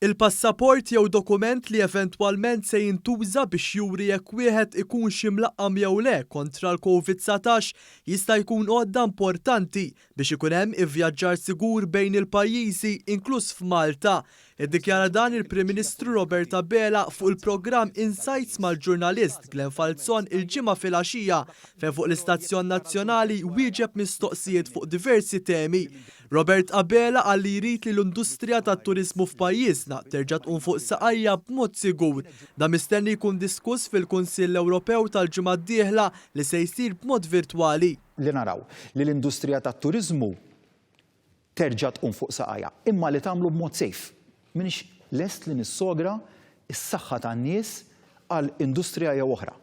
Il-passaport jew dokument li eventwalment se jintuża biex juri jekk wieħed ikun ximlaqqam jew le kontra l-COVID-19 jista' jkun għodda importanti biex ikun hemm ivvjaġġar sigur bejn il-pajjiżi inkluż f'Malta. Iddikjara dan il-Prim Ministru Robert Abela fuq il-programm Insights mal-ġurnalist Glenn Falzon il-ġimgħa filgħaxija fejn fuq l-Istazzjon Nazzjonali wieġeb mistoqsijiet fuq diversi temi. Robert Abela għalli jrid li l-industrija tat-turiżmu f'pajjiżna terġa' tqum fuq saqajja b'mod sigur. Da mistenni jkun diskuss fil-Kunsill Ewropew tal-ġimgħa d-dieħla li se jsir b'mod virtwali. Li naraw li l-industrija tat-turiżmu terġa' tqum fuq saqajja, imma li tagħmlu b'mod safe. Minix lest li nissogra is-saħħa tan-nies għal industrija jew oħra.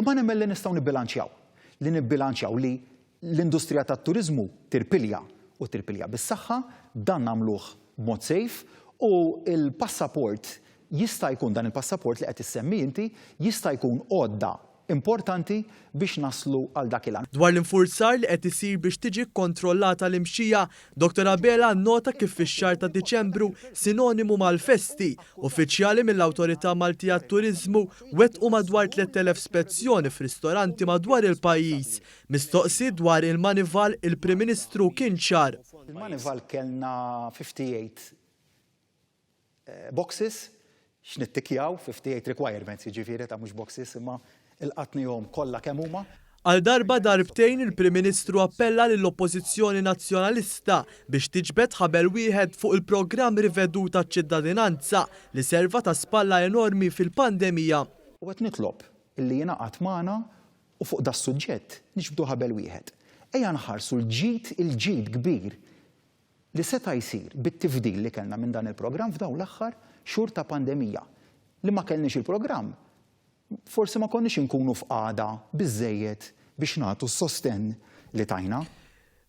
Imma nemmen li nistgħu nibbilanċjaw li l-industrija tat-turiżmu tirpilja u tirpilja bis-saħħa, dan nagħmluh b'mod safe u l-passaport jista' jkun dan il-passaport li qed issemmi inti jista' jkun għodda importanti biex naslu għal dak il-għan. Dwar l-infurzar li qed isir biex tiġi kontrollata l-imxija, Dr. Abela nnota kif fix-xahar ta' Diċembru sinonimu mal-festi. Uffiċjali mill-Awtorità Maltija għat-Turiżmu wettqu madwar 3000 spezzjoni f'ristoranti madwar il-pajjiż. Mistoqsi dwar il-Manival il-Prim Ministru kien ċar. Il-Manival kellna 58 boxes x'nittikjaw 58 requirements jiġifieri ta' mhux boxes imma il-qatnihom kollha kemm huma. Għal darba darbtejn il-Prim Ministru appella lill-Oppożizzjoni Nazzjonalista biex tiġbed ħabel wieħed fuq il-programm rivedut taċ-ċittadinanza li serva ta' spalla enormi fil-pandemija. U qed nitlob illi jingħaqad magħna u fuq da s-suġġett niġbdu ħabel wieħed. Ejja nħarsu l-ġid kbir li seta' jsir bit-tifdil li kellna minn dan il-programm f'dawn l-aħħar xhur ta' pandemija. Li ma kellniex il-programm, forsi ma konniex inkunu f'qagħda biżżejjed biex nagħtu s-sostenn li tajna.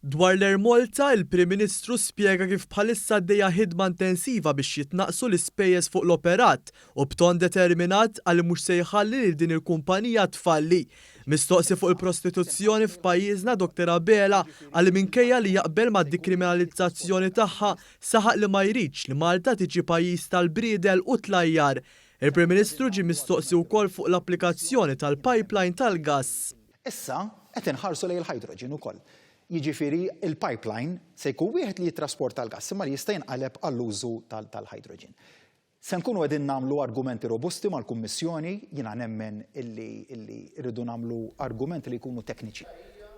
Dwar l-Ermolta, il-Prim Ministru spjega kif bħalissa għaddejja ħidma intensiva biex jitnaqsu l-ispejjeż fuq l-operat u b'ton determinat għal mhux se jħalli li din il-kumpanija tfalli. Mistoqsi fuq il-prostituzzjoni f'pajjiżna Dr. Abela għal minkejja li jaqbel mad-dikriminalizzazzjoni tagħha saħaq li ma jridx li Malta tiġi pajjiż tal-briedel u tlajjar. Il-Prim Ministru ġie mistoqsi wkoll fuq l-applikazzjoni tal-pipeline tal-gass. Issa qed inħarsu lejn il-hydrogen ukoll. Jiġifieri il-pipeline se jkun wieħed li jitrasporta l-gass imma li jista' jinqaleb għall-użu tal-hydrogen. Se nkunu qegħdin nagħmlu argumenti robusti mal-Kummissjoni, jiena nemmen illi rridu nagħmlu argumenti li jkunu tekniċi.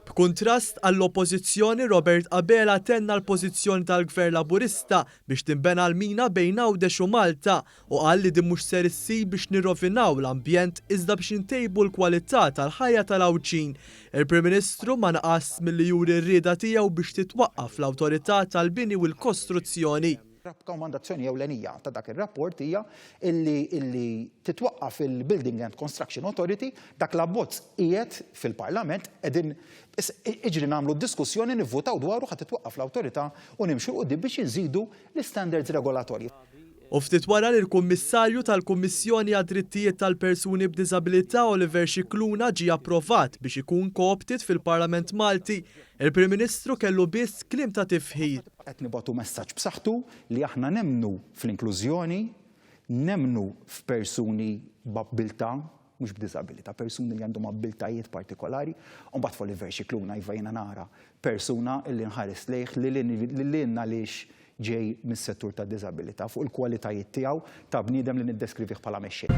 B'kuntrast għall-Oppożizzjoni, Robert Abela tenna l-pożizzjoni tal-Gvern Laburista biex tinbena l-mina bejn Għawdex u Malta u qal li din mhux ser issir biex nirrovinaw l-ambjent iżda biex intejbu l-kwalità tal-ħajja tal-Għawġin. Il-Prim Ministru ma naqas milli juri r-rieda tiegħu biex titwaqqaf l-Awtorità tal-Bini u l-Kostruzzjoni. Rakkomandazzjoni ewlenija ta' dak ir-rapport hija illi titwaqqaf il-Building and Construction Authority dak l-abbozz qiegħed fil-Parlament qegħdin iġri nagħmlu diskussjoni nivvutaw dwaru ħadd titwaqqaf l-awtorità u nimxu quddiem biex inżidu l-istandards regolatorji. U ftit wara li l-Kummissarju tal-Kummissjoni għad-Drittijiet tal-Persuni b'Diżabilità Oliver Scicluna ġie approvat biex ikun kooptit fil-Parlament Malti, il-Prim Ministru kellu biss kliem ta' tifħir. Qed nibgħatu messaġġ b'saħħtu li aħna nemmnu fl-inklużjoni, nemmnu f'persuni b'abbiltà, mhux b'diżabilità, persuni li għandhom abbiltajiet partikolari, u mbagħad fuq Oliver Scicluna iva jiena nara persuna li nħares lejh li lilna għaliex ġej mis-settur tad-diżabilità fuq il-kwalitajiet tiegħu ta' bniedem li niddeskrivih bħala mexxej.